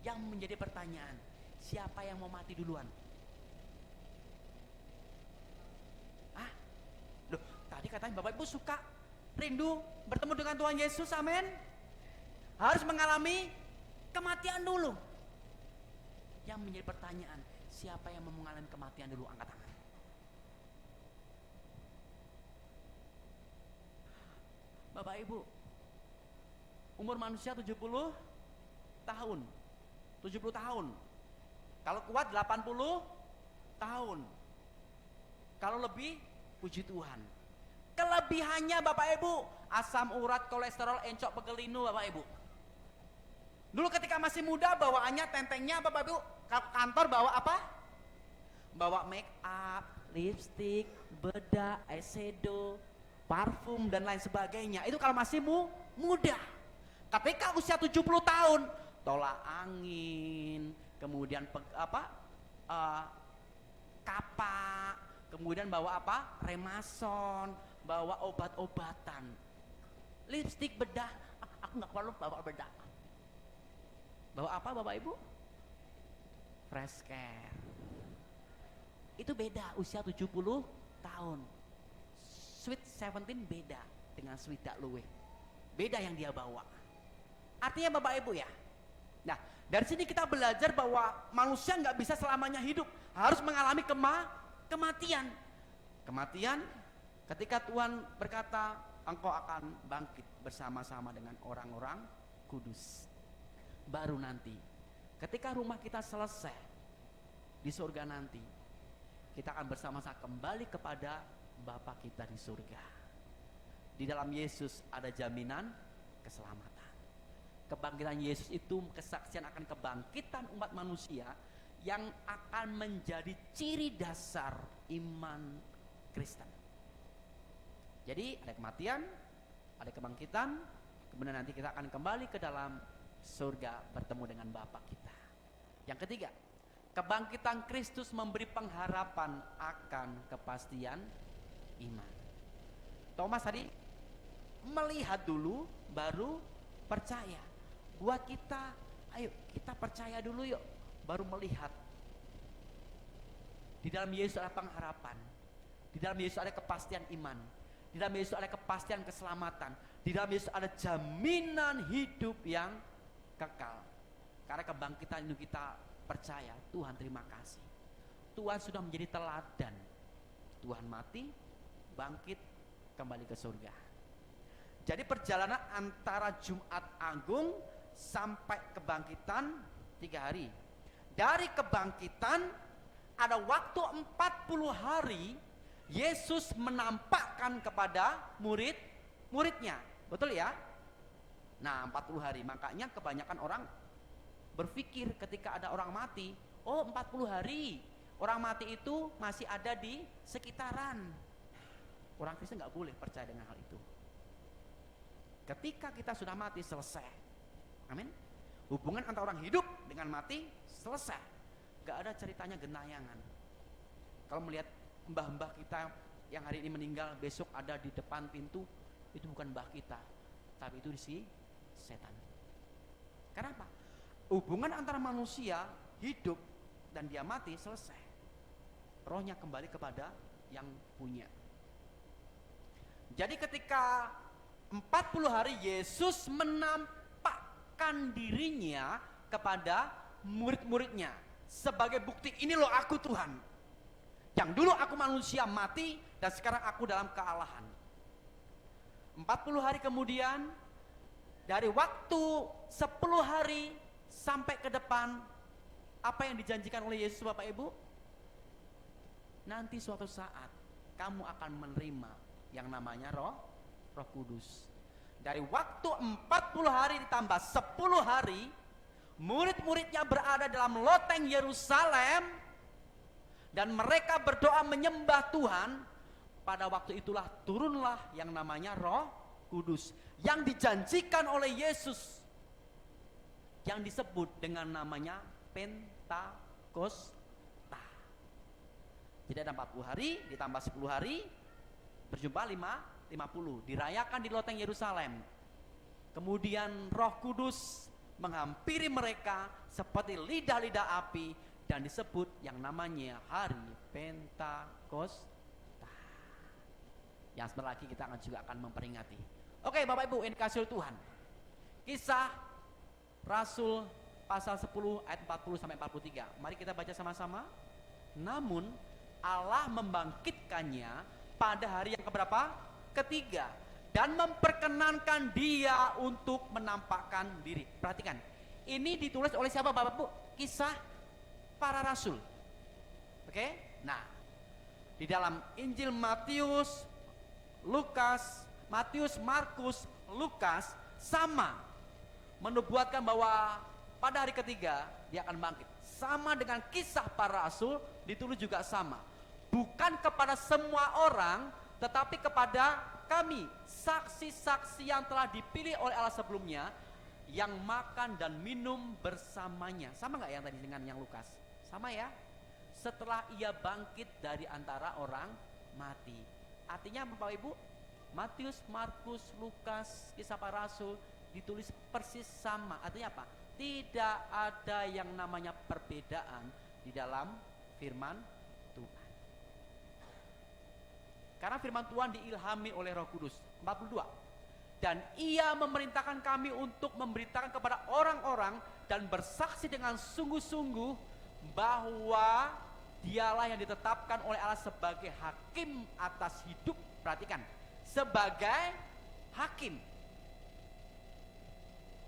Yang menjadi pertanyaan, siapa yang mau mati duluan? Loh, tadi katanya Bapak Ibu suka, rindu bertemu dengan Tuhan Yesus, amin. Harus mengalami kematian dulu. Yang menjadi pertanyaan, siapa yang mau mengalami kematian dulu? Angkat tangan. Bapak Ibu, umur manusia 70 tahun. 70 tahun. Kalau kuat 80 tahun. Kalau lebih, puji Tuhan. Kelebihannya Bapak Ibu, asam urat, kolesterol, encok, pegelinu Bapak Ibu. Dulu ketika masih muda, bawaannya tentengnya Bapak Ibu, kantor bawa apa? Bawa make up, lipstick, bedak, eyeshadow, parfum dan lain sebagainya. Itu kalau masih muda. Ketika usia 70 tahun, tolak angin, kemudian kapak, kemudian bawa apa? Remason, bawa obat-obatan, lipstick, bedah. Aku nggak perlu bawa bedah. Bawa apa Bapak Ibu? Fresh care. Itu beda usia 70 tahun. Sweet 17 beda dengan Sweet Dakluwe. Beda yang dia bawa. Artinya Bapak Ibu ya. Nah, dari sini kita belajar bahwa manusia nggak bisa selamanya hidup, harus mengalami kematian. Kematian ketika Tuhan berkata, engkau akan bangkit bersama-sama dengan orang-orang kudus. Baru nanti, ketika rumah kita selesai di surga nanti, kita akan bersama-sama kembali kepada Bapa kita di surga. Di dalam Yesus ada jaminan keselamatan. Kebangkitan Yesus itu kesaksian akan kebangkitan umat manusia yang akan menjadi ciri dasar iman Kristen. Jadi ada kematian, ada kebangkitan, kemudian nanti kita akan kembali ke dalam surga bertemu dengan Bapa kita. Yang ketiga, kebangkitan Kristus memberi pengharapan akan kepastian iman. Thomas tadi melihat dulu baru percaya. Buat kita, ayo kita percaya dulu yuk, baru melihat. Di dalam Yesus ada pengharapan. Di dalam Yesus ada kepastian iman. Di dalam Yesus ada kepastian keselamatan. Di dalam Yesus ada jaminan hidup yang kekal. Karena kebangkitan itu kita percaya. Tuhan terima kasih. Tuhan sudah menjadi teladan. Tuhan mati, bangkit, kembali ke surga. Jadi perjalanan antara Jumat Agung sampai kebangkitan 3 hari. Dari kebangkitan ada waktu 40 hari Yesus menampakkan kepada murid-muridnya. Betul ya? Nah, 40 hari. Makanya kebanyakan orang berpikir ketika ada orang mati, oh 40 hari. Orang mati itu masih ada di sekitaran. Orang Kristen nggak boleh percaya dengan hal itu. Ketika kita sudah mati, selesai. Amin. Hubungan antara orang hidup dengan mati selesai. Gak ada ceritanya gentayangan. Kalau melihat mbah-mbah kita yang hari ini meninggal, besok ada di depan pintu, itu bukan mbah kita, tapi itu si setan. Kenapa? Hubungan antara manusia hidup dan dia mati selesai. Rohnya kembali kepada yang punya. Jadi ketika 40 hari Yesus menampakkan dirinya kepada murid-muridnya sebagai bukti, ini loh aku Tuhan. Yang dulu aku manusia mati dan sekarang aku dalam kealahan. 40 hari kemudian, dari waktu 10 hari sampai ke depan, apa yang dijanjikan oleh Yesus Bapak Ibu? Nanti suatu saat kamu akan menerima yang namanya Roh Kudus. Dari waktu 40 hari ditambah 10 hari, murid-muridnya berada dalam loteng Yerusalem dan mereka berdoa menyembah Tuhan. Pada waktu itulah turunlah yang namanya Roh Kudus yang dijanjikan oleh Yesus, yang disebut dengan namanya Pentakosta. Jadi ada 40 hari ditambah 10 hari berjumlah 50, dirayakan di loteng Yerusalem. Kemudian Roh Kudus menghampiri mereka seperti lidah-lidah api dan disebut yang namanya hari Pentakosta. Yang sebentar lagi kita akan memperingati. Oke, Bapak Ibu yang dikasihi Tuhan. Kisah Rasul pasal 10 ayat 40 sampai 43. Mari kita baca sama-sama. Namun Allah membangkitkannya pada hari yang keberapa? Ketiga, dan memperkenankan dia untuk menampakkan diri. Perhatikan, ini ditulis oleh siapa Bapak Bu? Kisah para Rasul. Oke? Nah, di dalam Injil Matius, Markus, Lukas sama menubuatkan bahwa pada hari ketiga dia akan bangkit. Sama dengan kisah para Rasul ditulis juga sama. Bukan kepada semua orang, tetapi kepada kami, saksi-saksi yang telah dipilih oleh Allah sebelumnya, yang makan dan minum bersamanya. Sama nggak yang tadi dengan yang Lukas? Sama ya. Setelah ia bangkit dari antara orang mati. Artinya Bapak Ibu, Matius, Markus, Lukas, kisah para Rasul ditulis persis sama. Artinya apa? Tidak ada yang namanya perbedaan di dalam firman Tuhan. Karena firman Tuhan diilhami oleh Roh Kudus. 42. Dan ia memerintahkan kami untuk memberitakan kepada orang-orang dan bersaksi dengan sungguh-sungguh bahwa dialah yang ditetapkan oleh Allah sebagai hakim atas hidup. Perhatikan, sebagai hakim.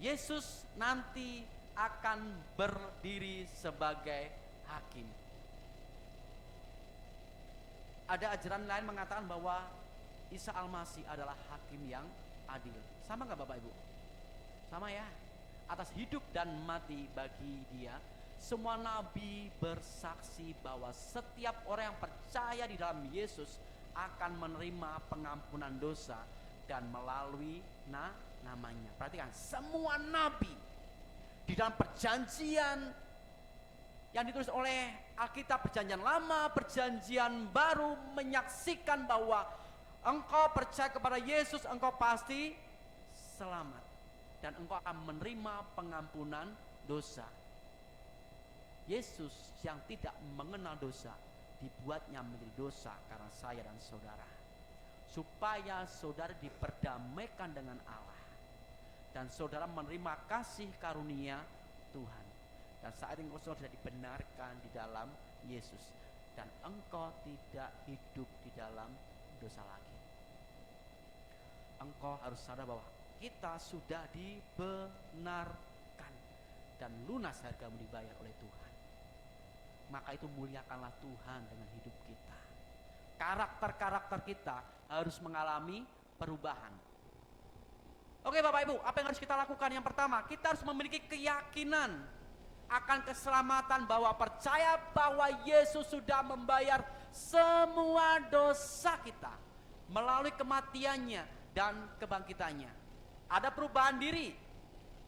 Yesus nanti akan berdiri sebagai hakim. Ada ajaran lain mengatakan bahwa Isa Al-Masih adalah hakim yang adil. Sama nggak Bapak Ibu? Sama ya. Atas hidup dan mati bagi dia, semua nabi bersaksi bahwa setiap orang yang percaya di dalam Yesus akan menerima pengampunan dosa dan melalui namanya. Perhatikan, semua nabi di dalam perjanjian yang ditulis oleh Alkitab, perjanjian lama, perjanjian baru, menyaksikan bahwa engkau percaya kepada Yesus, engkau pasti selamat dan engkau akan menerima pengampunan dosa. Yesus yang tidak mengenal dosa dibuatnya menjadi dosa karena saya dan saudara, supaya saudara diperdamaikan dengan Allah dan saudara menerima kasih karunia Tuhan. Dan saat ini engkau sudah dibenarkan di dalam Yesus dan engkau tidak hidup di dalam dosa lagi. Engkau harus sadar bahwa kita sudah dibenarkan dan lunas hargamu dibayar oleh Tuhan. Maka itu muliakanlah Tuhan dengan hidup kita. Karakter-karakter kita harus mengalami perubahan. Oke Bapak Ibu, apa yang harus kita lakukan? Yang pertama, kita harus memiliki keyakinan akan keselamatan, bahwa percaya bahwa Yesus sudah membayar semua dosa kita melalui kematiannya dan kebangkitannya. Ada perubahan diri,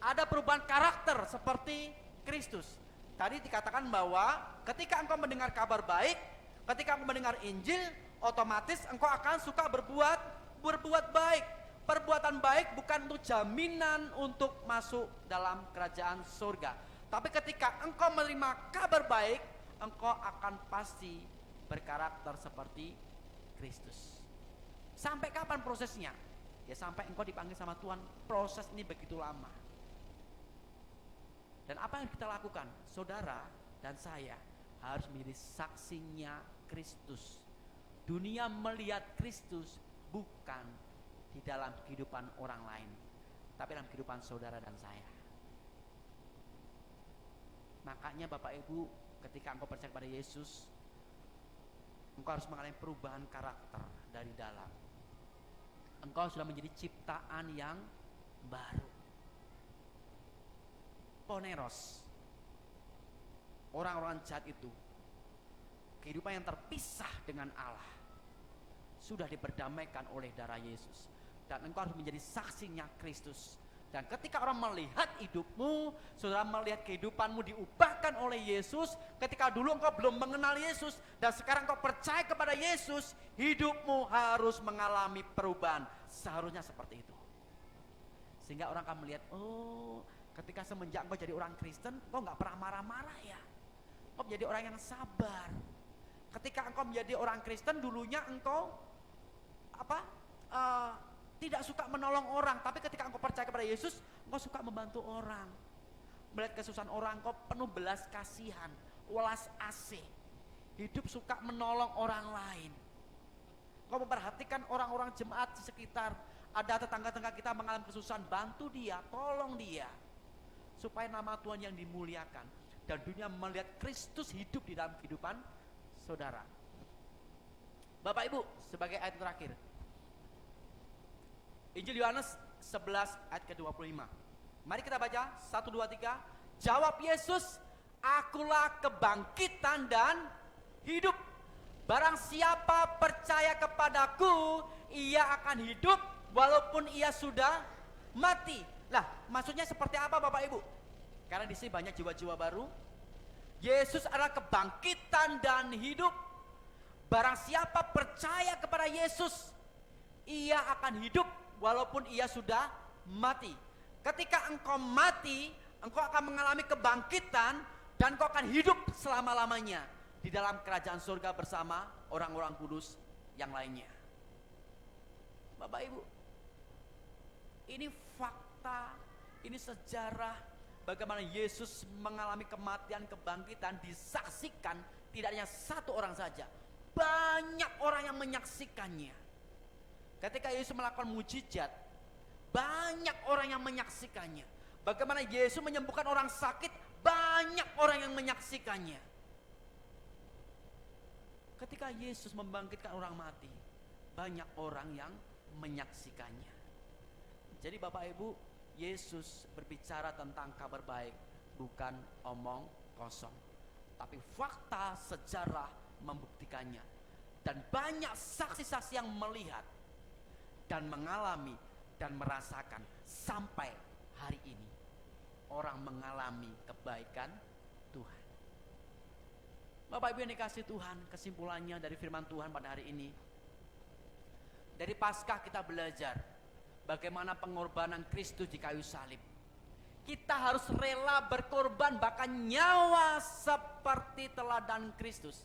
ada perubahan karakter seperti Kristus. Tadi dikatakan bahwa ketika engkau mendengar kabar baik, ketika engkau mendengar Injil, otomatis engkau akan suka berbuat baik. Perbuatan baik bukan untuk jaminan untuk masuk dalam kerajaan surga. Tapi ketika engkau menerima kabar baik, engkau akan pasti berkarakter seperti Kristus. Sampai kapan prosesnya? Ya sampai engkau dipanggil sama Tuhan. Proses ini begitu lama. Dan apa yang kita lakukan? Saudara dan saya harus menjadi saksinya Kristus. Dunia melihat Kristus bukan di dalam kehidupan orang lain, tapi dalam kehidupan saudara dan saya. Makanya Bapak Ibu, ketika engkau percaya kepada Yesus, engkau harus mengalami perubahan karakter dari dalam. Engkau sudah menjadi ciptaan yang baru. Poneros, orang-orang jahat itu, kehidupan yang terpisah dengan Allah, sudah diperdamaikan oleh darah Yesus. Dan engkau harus menjadi saksinya Kristus. Dan ketika orang melihat hidupmu, saudara melihat kehidupanmu diubahkan oleh Yesus. Ketika dulu engkau belum mengenal Yesus, dan sekarang engkau percaya kepada Yesus, hidupmu harus mengalami perubahan. Seharusnya seperti itu. Sehingga orang akan melihat, oh ketika semenjak engkau jadi orang Kristen, engkau gak pernah marah-marah ya. Engkau menjadi orang yang sabar. Ketika engkau menjadi orang Kristen, dulunya engkau tidak suka menolong orang, tapi ketika engkau percaya kepada Yesus, engkau suka membantu orang. Melihat kesusahan orang, engkau penuh belas kasihan, welas asih. Hidup suka menolong orang lain. Engkau memperhatikan orang-orang jemaat di sekitar. Ada tetangga-tetangga kita mengalami kesusahan, bantu dia, tolong dia, supaya nama Tuhan yang dimuliakan. Dan dunia melihat Kristus hidup di dalam kehidupan saudara. Bapak Ibu, sebagai ayat terakhir, Injil Yohanes 11 ayat ke-25. Mari kita baca 1, 2, 3. Jawab Yesus, akulah kebangkitan dan hidup. Barang siapa percaya kepadaku, ia akan hidup walaupun ia sudah mati. Lah, maksudnya seperti apa Bapak Ibu? Karena di sini banyak jiwa-jiwa baru. Yesus adalah kebangkitan dan hidup. Barang siapa percaya kepada Yesus, ia akan hidup walaupun ia sudah mati. Ketika engkau mati, engkau akan mengalami kebangkitan dan engkau akan hidup selama-lamanya di dalam kerajaan surga bersama orang-orang kudus yang lainnya. Bapak Ibu, ini fakta, ini sejarah bagaimana Yesus mengalami kematian, kebangkitan, disaksikan tidak hanya satu orang saja. Banyak orang yang menyaksikannya. Ketika Yesus melakukan mujizat, banyak orang yang menyaksikannya. Bagaimana Yesus menyembuhkan orang sakit, banyak orang yang menyaksikannya. Ketika Yesus membangkitkan orang mati, banyak orang yang menyaksikannya. Jadi Bapak Ibu, Yesus berbicara tentang kabar baik, bukan omong kosong. Tapi fakta sejarah membuktikannya. Dan banyak saksi-saksi yang melihat dan mengalami dan merasakan sampai hari ini. Orang mengalami kebaikan Tuhan. Bapak Ibu yang dikasihi Tuhan, kesimpulannya dari firman Tuhan pada hari ini. Dari Paskah kita belajar bagaimana pengorbanan Kristus di kayu salib. Kita harus rela berkorban, bahkan nyawa seperti teladan Kristus.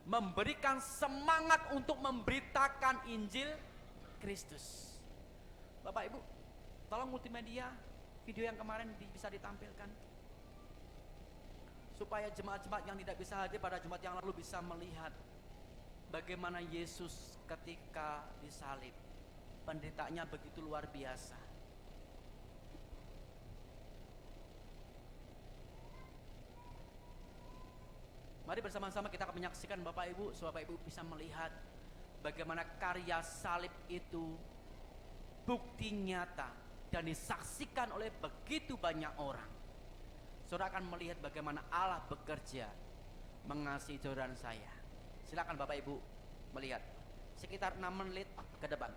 Memberikan semangat untuk memberitakan Injil Kristus. Bapak Ibu, tolong multimedia video yang kemarin bisa ditampilkan, supaya jemaat-jemaat yang tidak bisa hadir pada Jumat yang lalu bisa melihat bagaimana Yesus ketika disalib, penderitaannya begitu luar biasa. Mari bersama-sama kita akan menyaksikan Bapak Ibu, supaya Bapak Ibu bisa melihat bagaimana karya salib itu bukti nyata dan disaksikan oleh begitu banyak orang. Saudara akan melihat bagaimana Allah bekerja mengasihi saudara dan saya. Silakan Bapak Ibu melihat sekitar 6 menit ke depan.